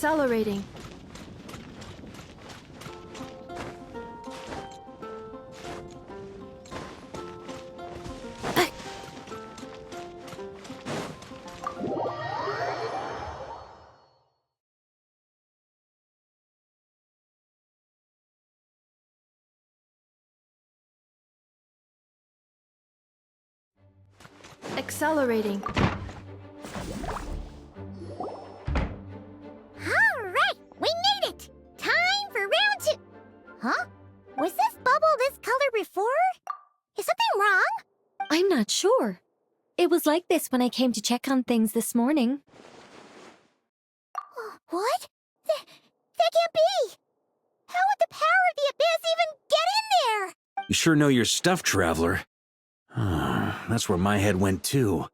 Accelerating. Accelerating. Alright, we made it! Time for round 2! Huh? Was this bubble this color before? Is something wrong? I'm not sure. It was like this when I came to check on things this morning. What? That can't be! How would the power of the abyss even get in there? You sure know your stuff, Traveler. That's where my head went too.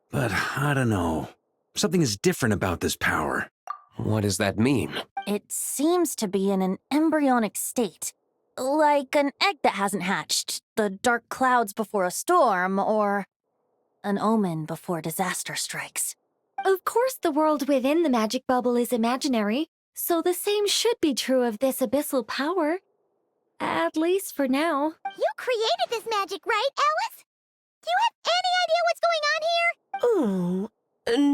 But I don't know. Something is different about this power. What does that mean? It seems to be in an embryonic state. Like an egg that hasn't hatched, the dark clouds before a storm, or an omen before disaster strikes. Of course, the world within the magic bubble is imaginary, so the same should be true of this abyssal power. At least for now. You created this magic, right, Alice? Do you have any idea what's going on here?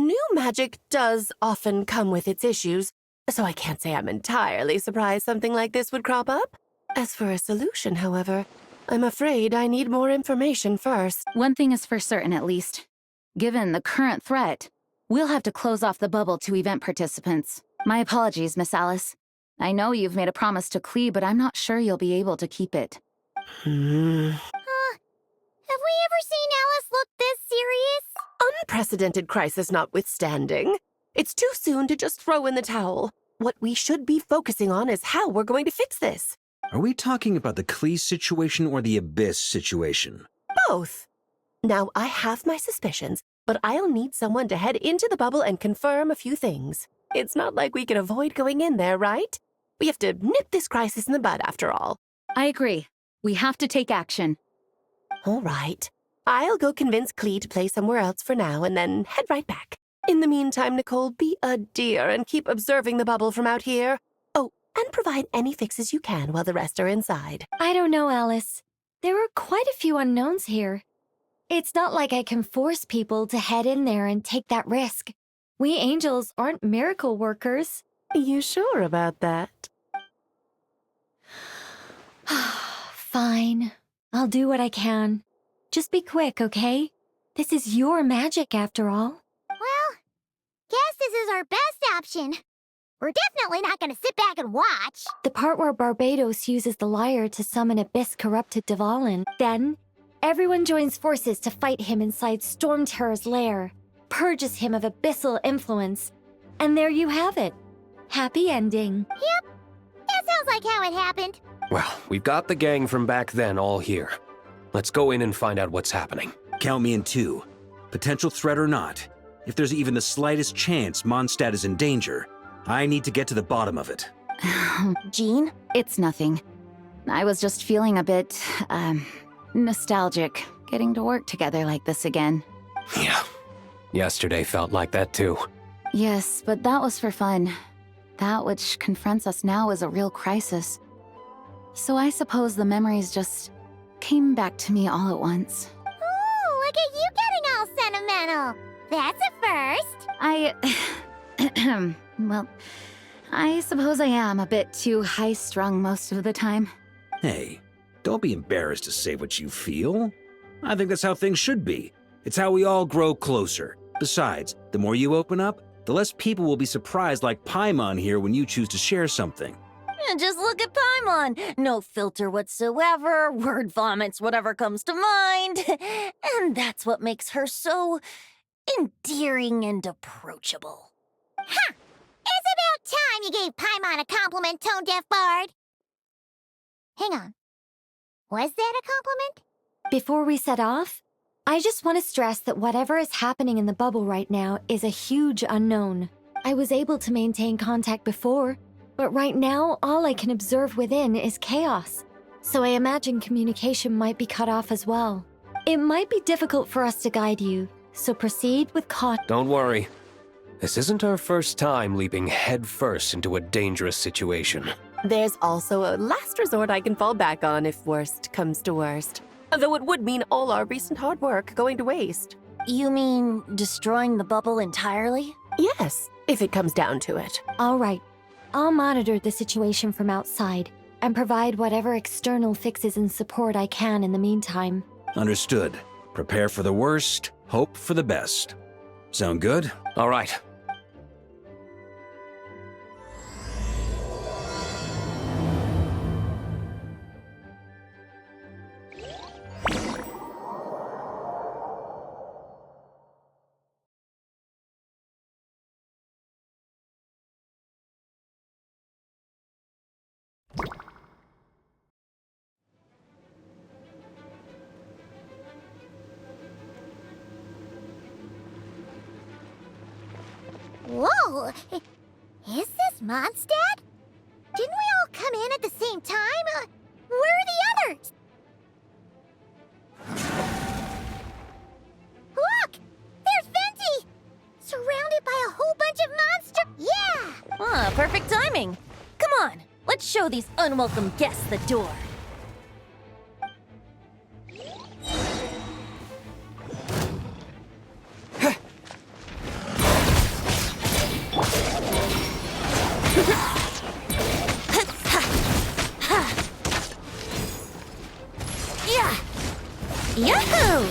New magic does often come with its issues, so I can't say I'm entirely surprised something like this would crop up. As for a solution, however, I'm afraid I need more information first. One thing is for certain, at least. Given the current threat, we'll have to close off the bubble to event participants. My apologies, Miss Alice. I know you've made a promise to Klee, but I'm not sure you'll be able to keep it. Have we ever seen Alice look this serious? Unprecedented crisis notwithstanding, it's too soon to just throw in the towel. What we should be focusing on is how we're going to fix this. Are we talking about the Klee situation or the Abyss situation? Both. Now, I have my suspicions, but I'll need someone to head into the bubble and confirm a few things. It's not like we can avoid going in there, right? We have to nip this crisis in the bud, after all. I agree. We have to take action. All right. I'll go convince Klee to play somewhere else for now and then head right back. In the meantime, Nicole, be a dear and keep observing the bubble from out here. Oh, and provide any fixes you can while the rest are inside. I don't know, Alice. There are quite a few unknowns here. It's not like I can force people to head in there and take that risk. We angels aren't miracle workers. You sure about that? Fine. I'll do what I can. Just be quick, okay? This is your magic, after all. Well, guess this is our best option. We're definitely not gonna sit back and watch. The part where Barbados uses the lyre to summon Abyss-corrupted Dvalin. Then, everyone joins forces to fight him inside Storm Terror's lair, purges him of abyssal influence, and there you have it. Happy ending. Yep, that sounds like how it happened. Well, we've got the gang from back then all here. Let's go in and find out what's happening. Count me in too. Potential threat or not, if there's even the slightest chance Mondstadt is in danger, I need to get to the bottom of it. Jean? It's nothing. I was just feeling a bit, nostalgic, getting to work together like this again. Yeah. Yesterday felt like that too. Yes, but that was for fun. That which confronts us now is a real crisis. So I suppose the memories just came back to me all at once. Ooh, look at you getting all sentimental. That's a first. Well, I suppose I am a bit too high-strung most of the time. Hey, don't be embarrassed to say what you feel. I think that's how things should be. It's how we all grow closer. Besides, the more you open up, the less people will be surprised like Paimon here when you choose to share something. Just look at Paimon. No filter whatsoever, word vomits whatever comes to mind. And that's what makes her so endearing and approachable. Ha! It's about time you gave Paimon a compliment, tone-deaf bard. Hang on. Was that a compliment? Before we set off, I just want to stress that whatever is happening in the bubble right now is a huge unknown. I was able to maintain contact before, but right now all I can observe within is chaos. So I imagine communication might be cut off as well. It might be difficult for us to guide you, so proceed with caution. Don't worry. This isn't our first time leaping headfirst into a dangerous situation. There's also a last resort I can fall back on if worst comes to worst. Though it would mean all our recent hard work going to waste. You mean destroying the bubble entirely? Yes, if it comes down to it. All right. I'll monitor the situation from outside and provide whatever external fixes and support I can in the meantime. Understood. Prepare for the worst, hope for the best. Sound good? All right. Whoa! Is this Mondstadt? Didn't we all come in at the same time? Where are the others? Look! There's Venti! Surrounded by a whole bunch of monsters. Yeah! Ah, perfect timing. Come on, let's show these unwelcome guests the door. Yeah! Yahoo!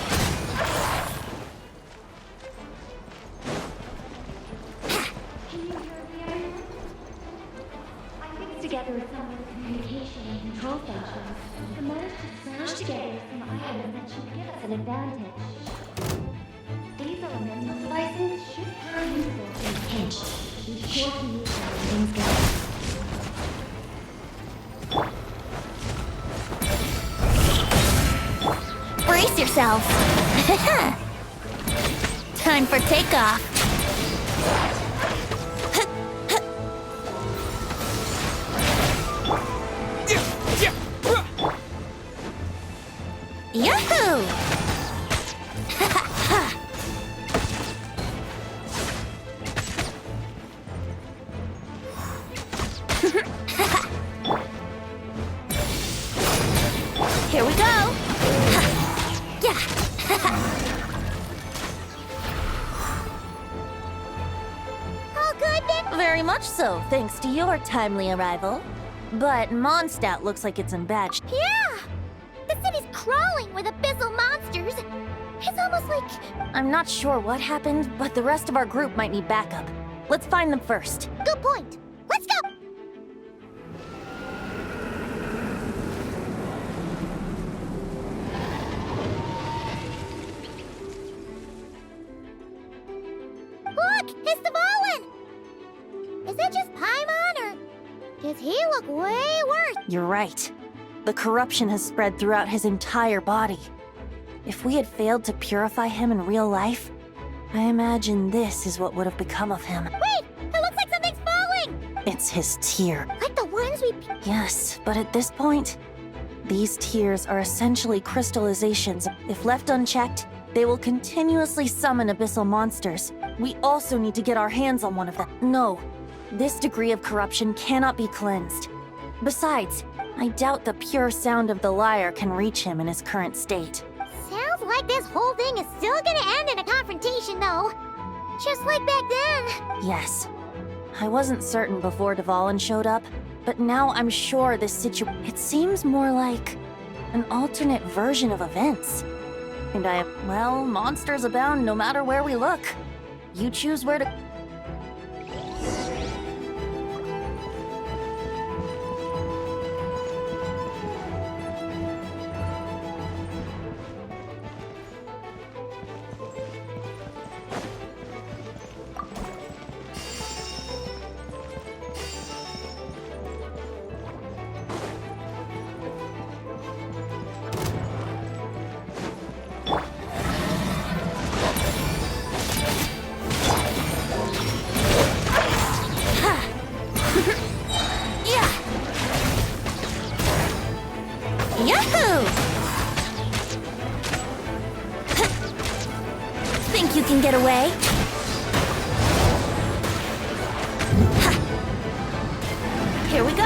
Together with some communication and control functions, the managed to smash together some items that should give us an advantage. These elemental devices should prove useful in a pinch. Be sure to use them when things get Brace yourselves! Time for takeoff! Yahoo! Here we go! Yeah! All good then? Very much so, thanks to your timely arrival. But Mondstadt looks like it's in bad Yeah! The city's crawling with abyssal monsters. It's almost like... I'm not sure what happened, but the rest of our group might need backup. Let's find them first. Good point. Let's go! Look! It's the Volin! Is that just Paimon, or does he look way worse? You're right. The corruption has spread throughout his entire body. If we had failed to purify him in real life, I imagine this is what would have become of him. Wait! It looks like something's falling! It's his tear. Like the ones we... Yes, but at this point, these tears are essentially crystallizations. If left unchecked, they will continuously summon abyssal monsters. We also need to get our hands on one of them. No, this degree of corruption cannot be cleansed. Besides, I doubt the pure sound of the lyre can reach him in his current state. Sounds like this whole thing is still gonna end in a confrontation, though. Just like back then. Yes. I wasn't certain before Dvalin showed up, but now I'm sure this it seems more like an alternate version of events. And well, monsters abound no matter where we look. You choose where to... Yahoo! Think you can get away? Here we go!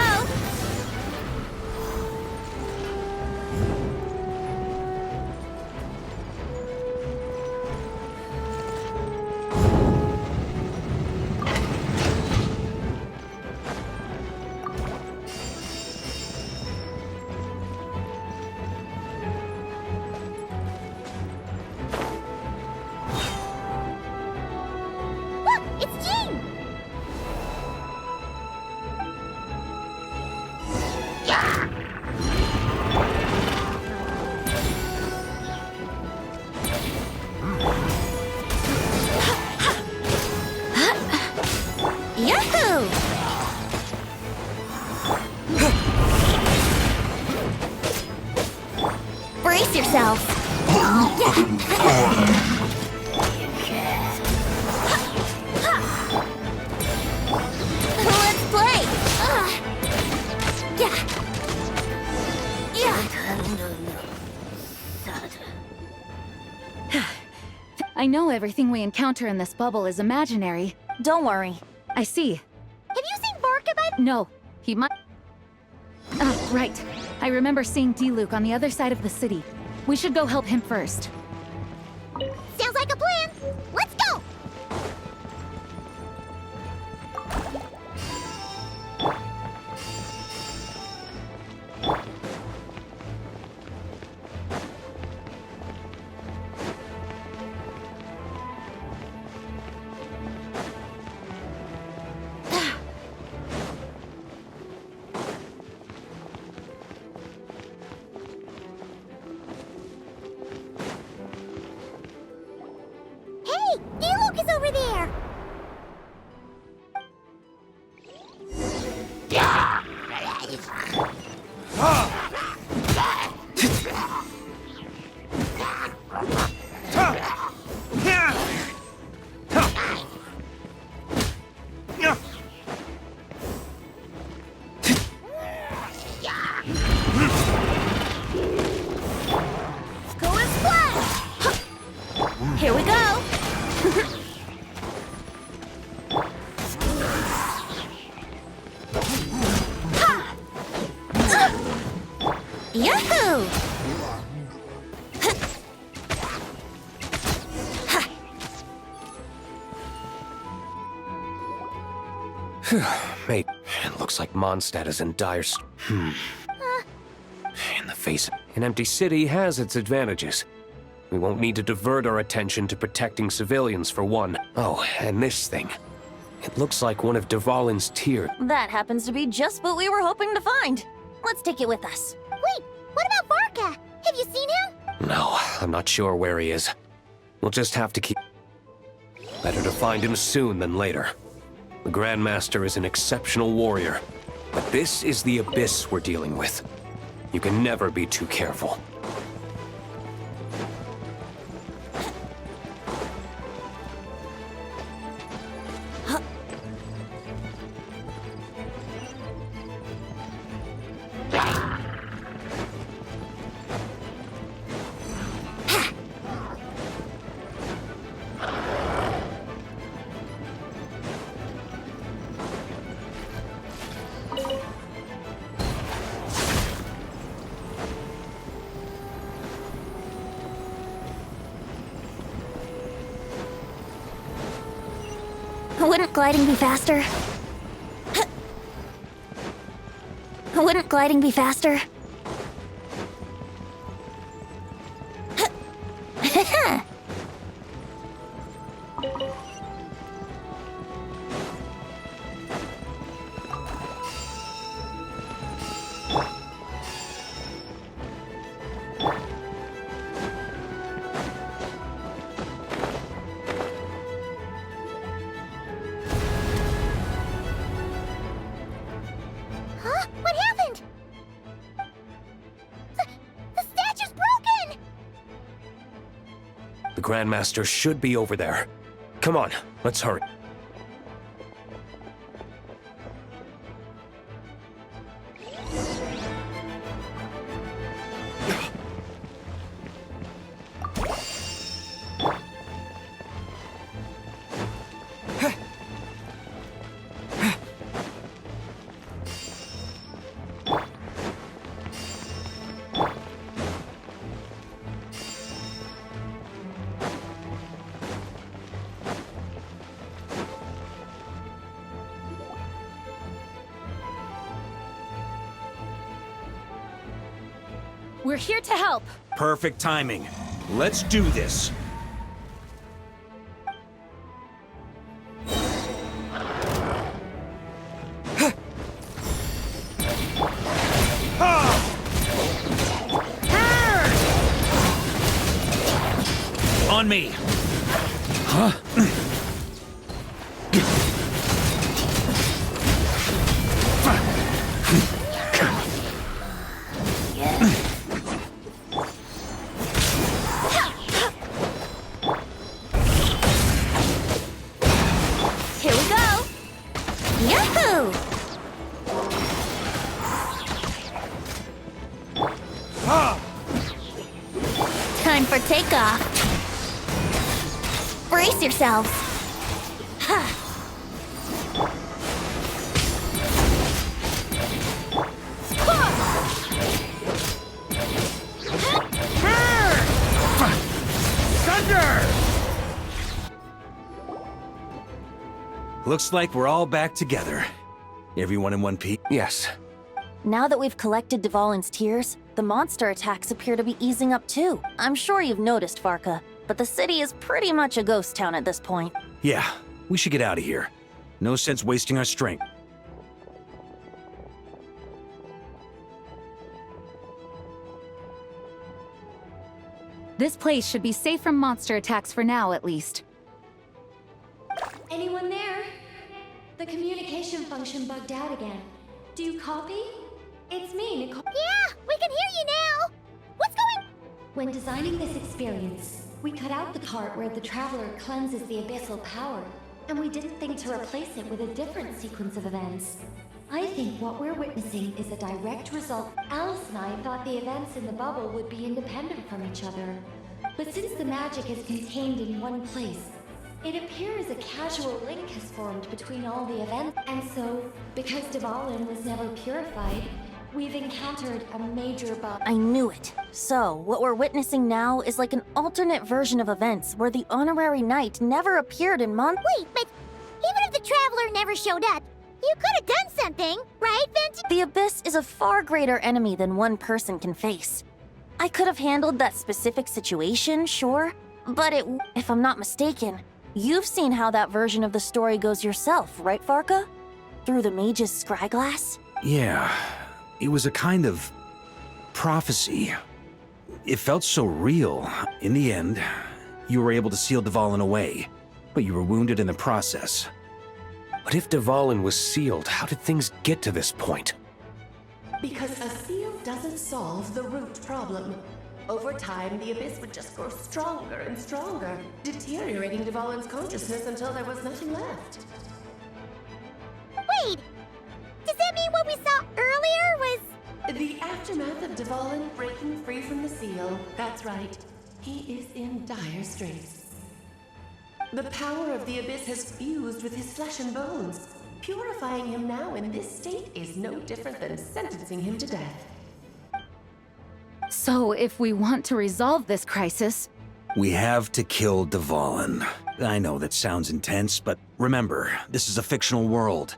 Look, it's Jean! Yahoo! Brace yourself. Let's play! Yeah. Yeah. I know everything we encounter in this bubble is imaginary. Don't worry. I see. Have you seen Barka by... No, he might. Ah, right. I remember seeing D-Luke on the other side of the city. We should go help him first. Sounds like a plan. Let's go! Hey, D-Luke is over there! Go and splash! Here we go! Yahoo! Mate, it looks like Mondstadt is in dire In the face, an empty city has its advantages. We won't need to divert our attention to protecting civilians for one. Oh, and this thing. It looks like one of Dvalin's tier. That happens to be just what we were hoping to find. Let's take it with us. Wait, what about Barka? Have you seen him? No, I'm not sure where he is. We'll just have to keep... Better to find him soon than later. The Grandmaster is an exceptional warrior, but this is the abyss we're dealing with. You can never be too careful. Wouldn't gliding be faster? Wouldn't gliding be faster? Huh? What happened? The statue's broken! The Grandmaster should be over there. Come on, let's hurry. We're here to help. Perfect timing. Let's do this. On me. Huh? Here we go! Yahoo! Time for takeoff. Brace yourselves. Looks like we're all back together. Everyone in one piece. Yes. Now that we've collected Dvalin's tears, the monster attacks appear to be easing up too. I'm sure you've noticed, Farka, but the city is pretty much a ghost town at this point. Yeah, we should get out of here. No sense wasting our strength. This place should be safe from monster attacks for now, at least. Anyone there? The communication function bugged out again. Do you copy? It's me, Nicole. Yeah, we can hear you now. What's going? When designing this experience, we cut out the part where the traveler cleanses the abyssal power, and we didn't think to replace it with a different sequence of events. I think what we're witnessing is a direct result. Alice and I thought the events in the bubble would be independent from each other. But since the magic is contained in one place, it appears a casual link has formed between all the events. And so, because Dvalin was never purified, we've encountered a major bug. I knew it. So, what we're witnessing now is like an alternate version of events where the honorary knight never appeared in Wait, but even if the traveler never showed up, you could have done something, right, Vince? The Abyss is a far greater enemy than one person can face. I could have handled that specific situation, sure, but if I'm not mistaken, you've seen how that version of the story goes yourself, right, Farka? Through the mage's scryglass? Yeah, it was a kind of prophecy. It felt so real. In the end, you were able to seal Dvalin away, but you were wounded in the process. But if Dvalin was sealed, how did things get to this point? Because a seal doesn't solve the root problem. Over time, the Abyss would just grow stronger and stronger, deteriorating Dvalin's consciousness until there was nothing left. Wait, does that mean what we saw earlier was... The aftermath of Dvalin breaking free from the seal. That's right. He is in dire straits. The power of the Abyss has fused with his flesh and bones. Purifying him now in this state is no different than sentencing him to death. So, if we want to resolve this crisis, We have to kill Dvalin. I know that sounds intense, but remember, this is a fictional world.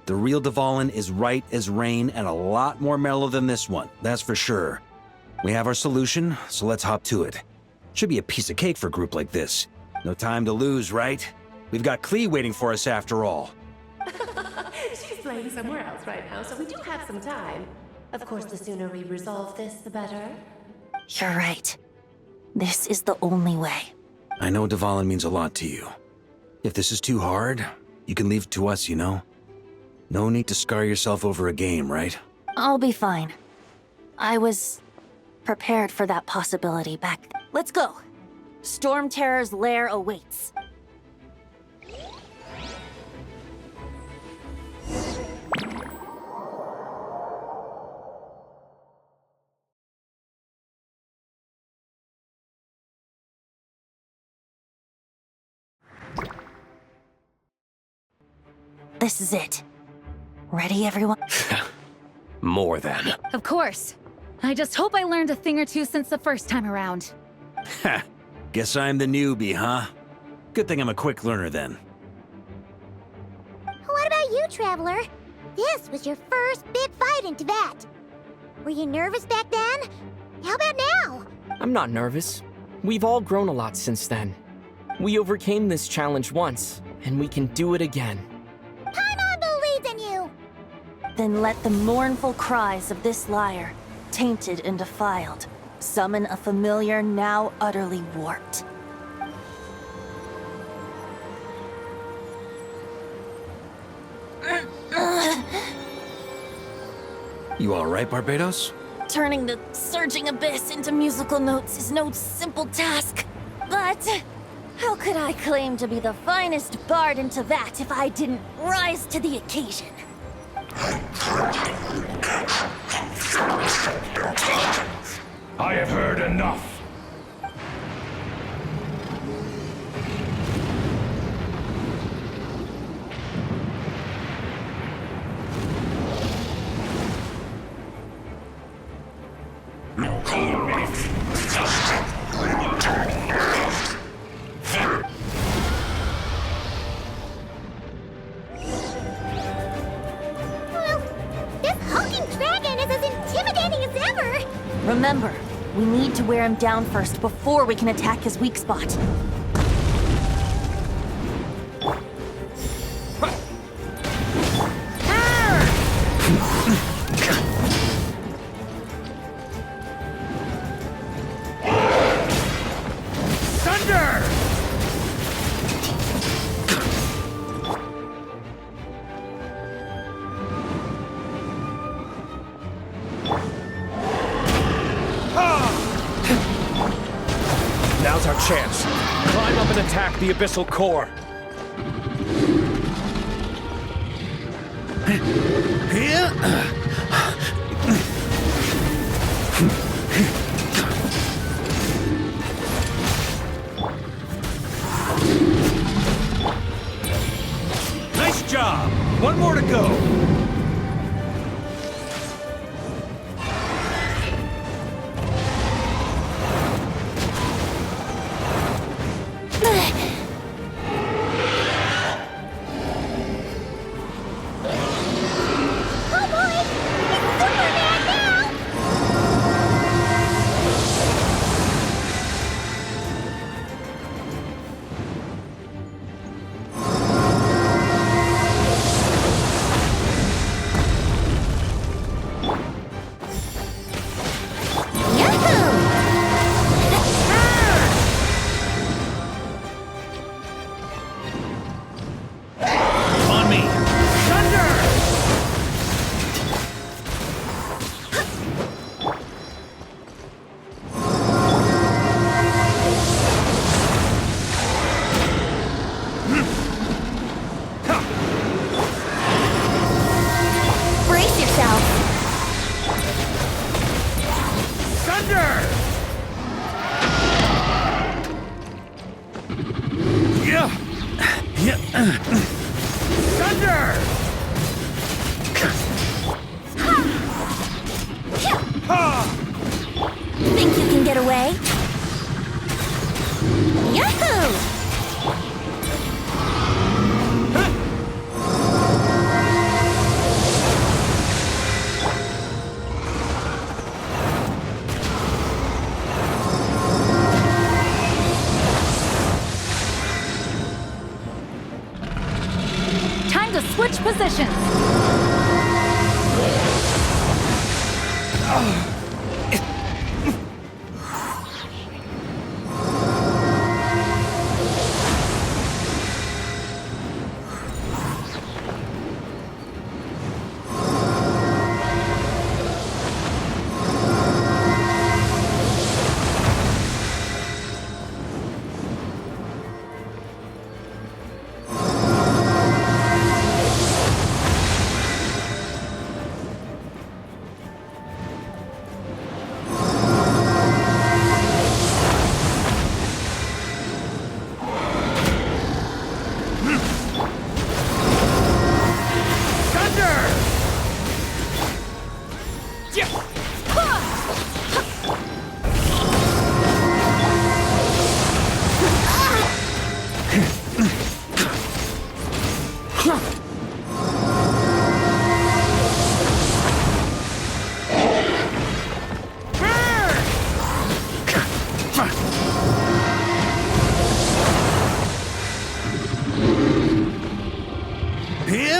The real Dvalin is right as rain and a lot more mellow than this one, that's for sure. We have our solution, so let's hop to it. Should be a piece of cake for a group like this. No time to lose, right? We've got Klee waiting for us after all. She's playing somewhere else right now, so we do have some time. Of course, the sooner we resolve this, the better. You're right. This is the only way. I know Dvalin means a lot to you. If this is too hard, you can leave it to us, you know? No need to scar yourself over a game, right? I'll be fine. I was prepared for that possibility back. Let's go. Storm Terror's lair awaits. This is it. Ready, everyone? More than. of course. I just hope I learned a thing or two since the first time around. Ha! Guess I'm the newbie, huh? Good thing I'm a quick learner then. What about you, Traveler? This was your first big fight in Tibet. Were you nervous back then? How about now? I'm not nervous. We've all grown a lot since then. We overcame this challenge once, and we can do it again. Paimon believes in you! Then let the mournful cries of this lyre, tainted and defiled, summon a familiar now utterly warped. You all right, Barbados? Turning the surging abyss into musical notes is no simple task. But how could I claim to be the finest bard into that if I didn't rise to the occasion? I have heard enough. Well, this hulking dragon is as intimidating as ever! Remember, we need to wear him down first before we can attack his weak spot. Now's our chance. Climb up and attack the abyssal core. Nice job! One more to go! Oh boy! It's Superman now! On me! Thunder! Brace yourself! Thunder! Yeah! Yeah! Thunder! Think you can get away? Yahoo! Time to switch positions.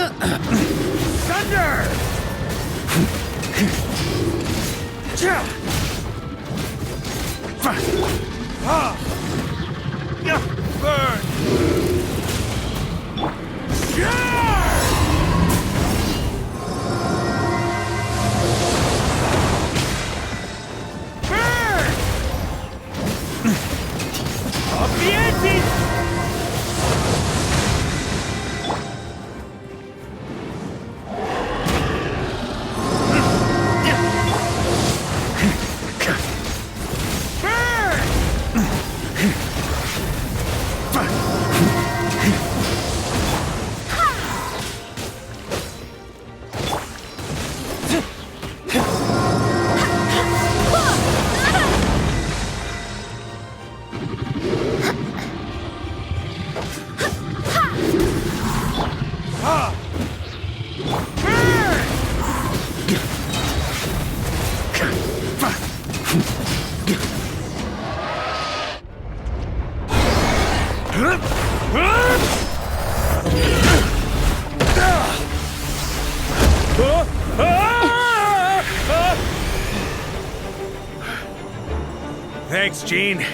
Thunder! Burn! Burn! Up the ante! Thanks, Gene.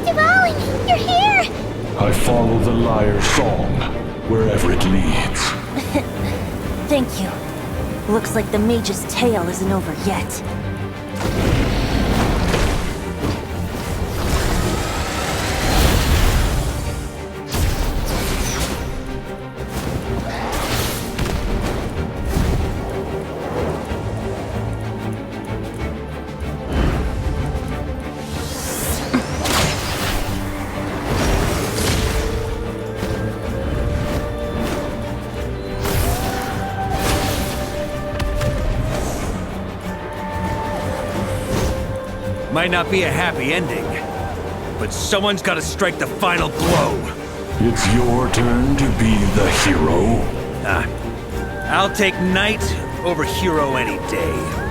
Devouring, you're here! I follow the lyre's song, wherever it leads. Thank you. Looks like the mage's tale isn't over yet. Might not be a happy ending, but someone's gotta strike the final blow. It's your turn to be the hero. I'll take knight over hero any day.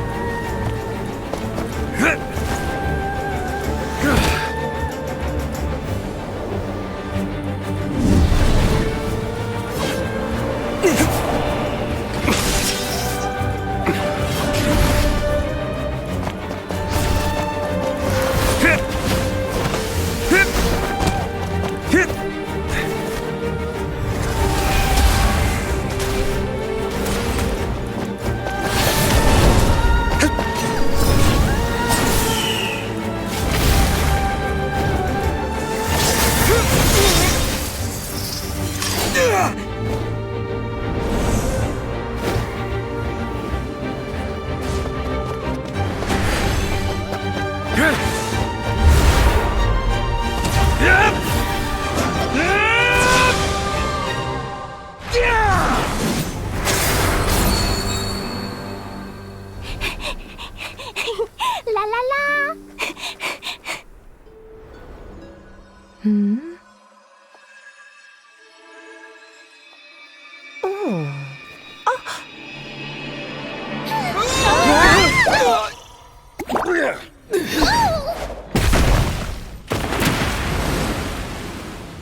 La la la!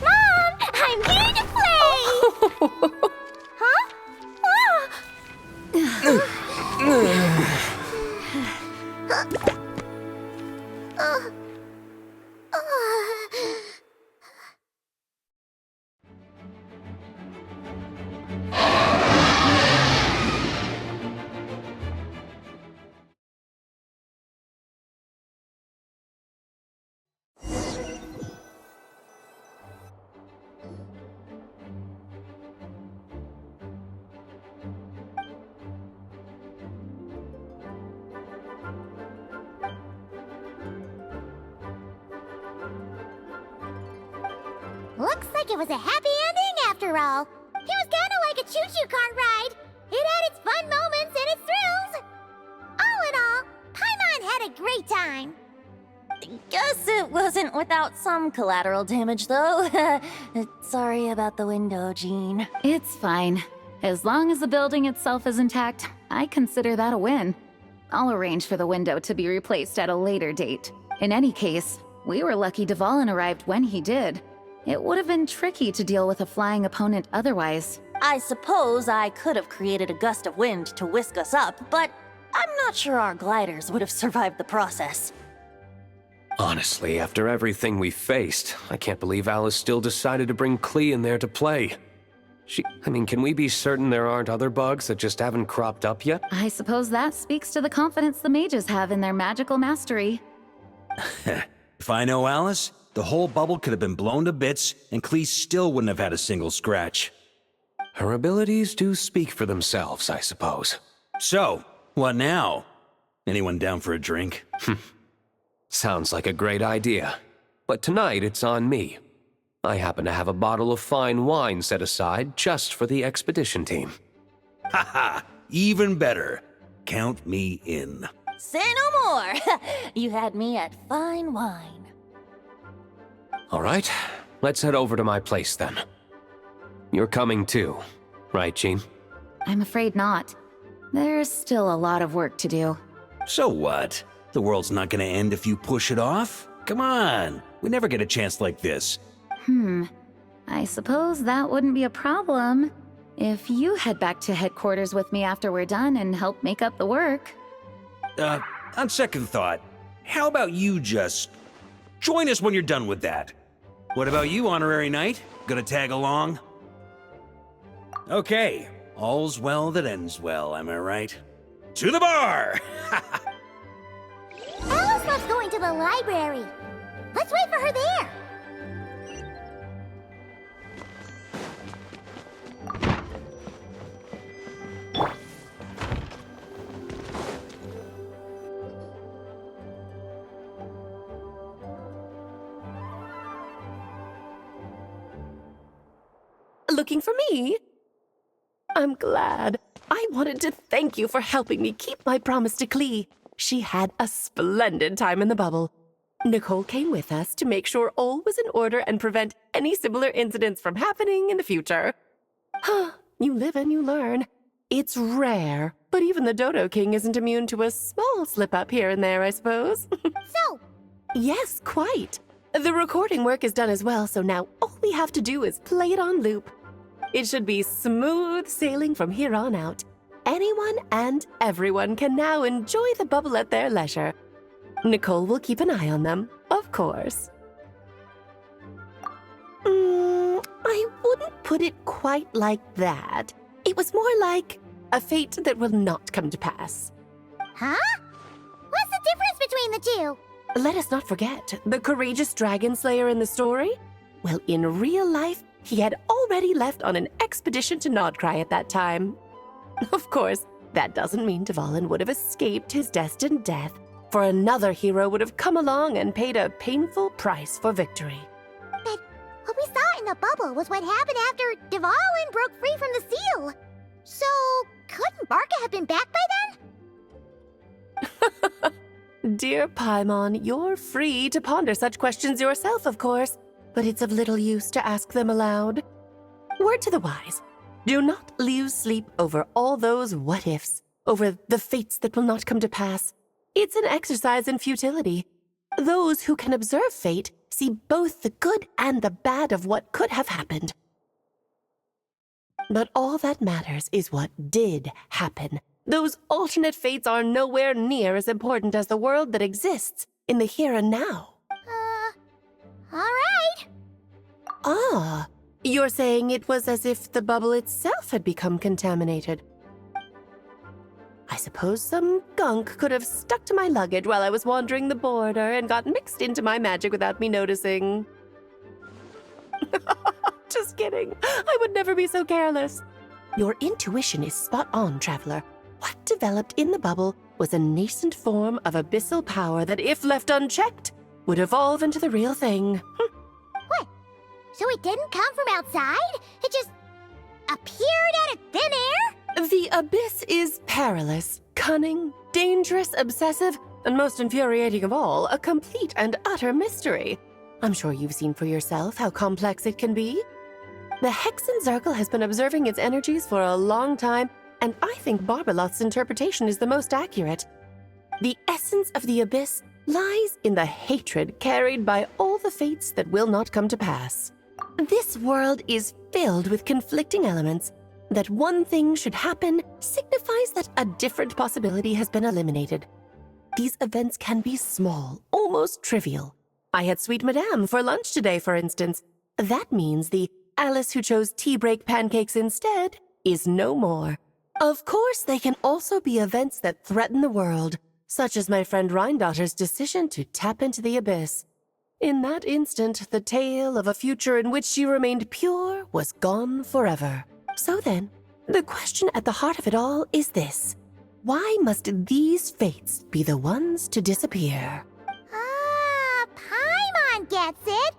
Mom, I'm here to play! Huh? like it was a happy ending after all. It was kinda like a choo-choo cart ride. It had its fun moments and its thrills. All in all, Paimon had a great time. Guess it wasn't without some collateral damage, though. Sorry about the window, Jean. It's fine. As long as the building itself is intact, I consider that a win. I'll arrange for the window to be replaced at a later date. In any case, we were lucky Dvalin arrived when he did. It would have been tricky to deal with a flying opponent otherwise. I suppose I could have created a gust of wind to whisk us up, but I'm not sure our gliders would have survived the process. Honestly, after everything we faced, I can't believe Alice still decided to bring Klee in there to play. Can we be certain there aren't other bugs that just haven't cropped up yet? I suppose that speaks to the confidence the mages have in their magical mastery. If I know Alice, the whole bubble could have been blown to bits, and Klee still wouldn't have had a single scratch. Her abilities do speak for themselves, I suppose. So, what now? Anyone down for a drink? Sounds like a great idea. But tonight it's on me. I happen to have a bottle of fine wine set aside just for the expedition team. Haha, even better. Count me in. Say no more! You had me at fine wine. All right, let's head over to my place then. You're coming too, right, Jean? I'm afraid not. There's still a lot of work to do. So what? The world's not gonna end if you push it off? Come on, we never get a chance like this. I suppose that wouldn't be a problem if you head back to headquarters with me after we're done and help make up the work. On second thought, how about you just join us when you're done with that? What about you, Honorary Knight? Gonna tag along? Okay, all's well that ends well, am I right? To the bar! Alice loves going to the library. Let's wait for her there. Looking for me? I'm glad. I wanted to thank you for helping me keep my promise to Klee. She had a splendid time in the bubble. Nicole came with us to make sure all was in order and prevent any similar incidents from happening in the future. You live and you learn. It's rare, but even the Dodo King isn't immune to a small slip-up here and there, I suppose. So, Yes, quite. The recording work is done as well, so now all we have to do is play it on loop. It should be smooth sailing from here on out. Anyone and everyone can now enjoy the bubble at their leisure. Nicole will keep an eye on them, of course. I wouldn't put it quite like that. It was more like a fate that will not come to pass. huh? What's the difference between the two? Let us not forget the courageous dragon slayer in the story. Well, in real life, he had already left on an expedition to Nodcry at that time. Of course, that doesn't mean Dvalin would have escaped his destined death, for another hero would have come along and paid a painful price for victory. But what we saw in the bubble was what happened after Dvalin broke free from the seal. So, couldn't Barca have been back by then? Dear Paimon, you're free to ponder such questions yourself, of course, but it's of little use to ask them aloud. Word to the wise, do not lose sleep over all those what-ifs, over the fates that will not come to pass. It's an exercise in futility. Those who can observe fate see both the good and the bad of what could have happened. But all that matters is what did happen. Those alternate fates are nowhere near as important as the world that exists in the here and now. All right. Ah, you're saying it was as if the bubble itself had become contaminated. I suppose some gunk could have stuck to my luggage while I was wandering the border and got mixed into my magic without me noticing. Just kidding. I would never be so careless. Your intuition is spot on, Traveler. What developed in the bubble was a nascent form of abyssal power that, if left unchecked, would evolve into the real thing. So it didn't come from outside? It just appeared out of thin air? The Abyss is perilous, cunning, dangerous, obsessive, and most infuriating of all, a complete and utter mystery. I'm sure you've seen for yourself how complex it can be. The Hexen Circle has been observing its energies for a long time, and I think Barbalot's interpretation is the most accurate. The essence of the Abyss lies in the hatred carried by all the fates that will not come to pass. This world is filled with conflicting elements. That one thing should happen signifies that a different possibility has been eliminated. These events can be small, almost trivial. I had Sweet Madame for lunch today, for instance. That means the Alice who chose tea break pancakes instead is no more. Of course, they can also be events that threaten the world, such as my friend Rhindotter's decision to tap into the Abyss. In that instant, the tale of a future in which she remained pure was gone forever. So then, the question at the heart of it all is this. Why must these fates be the ones to disappear? Ah, Paimon gets it!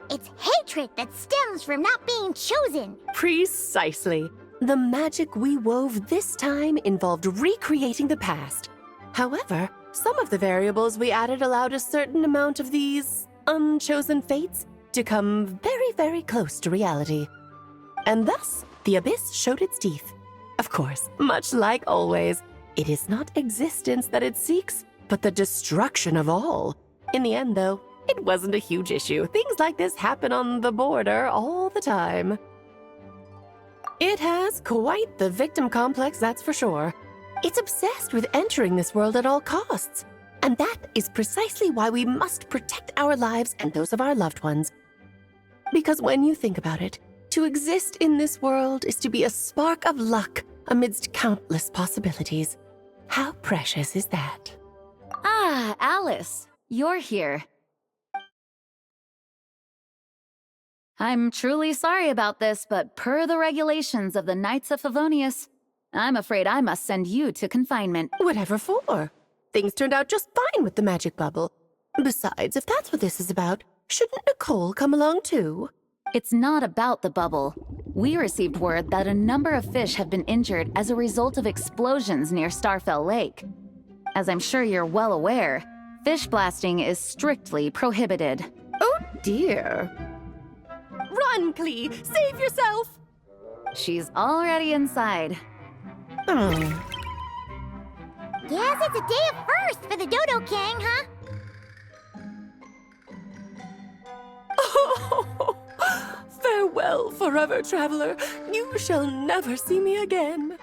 It's hatred that stems from not being chosen. Precisely. The magic we wove this time involved recreating the past. However, some of the variables we added allowed a certain amount of these unchosen fates to come very, very close to reality. And thus, the Abyss showed its teeth. Of course, much like always, it is not existence that it seeks, but the destruction of all. In the end, though, it wasn't a huge issue. Things like this happen on the border all the time. It has quite the victim complex, that's for sure. It's obsessed with entering this world at all costs. And that is precisely why we must protect our lives and those of our loved ones. Because when you think about it, to exist in this world is to be a spark of luck amidst countless possibilities. How precious is that? Ah, Alice, you're here. I'm truly sorry about this, but per the regulations of the Knights of Favonius, I'm afraid I must send you to confinement. Whatever for? Things turned out just fine with the magic bubble. Besides, if that's what this is about, shouldn't Nicole come along too? It's not about the bubble. We received word that a number of fish have been injured as a result of explosions near Starfell Lake. As I'm sure you're well aware, fish blasting is strictly prohibited. Oh dear. Run, Klee! Save yourself! She's already inside. Guess it's a day of first for the Dodo King, huh? Oh, farewell, forever traveler. You shall never see me again.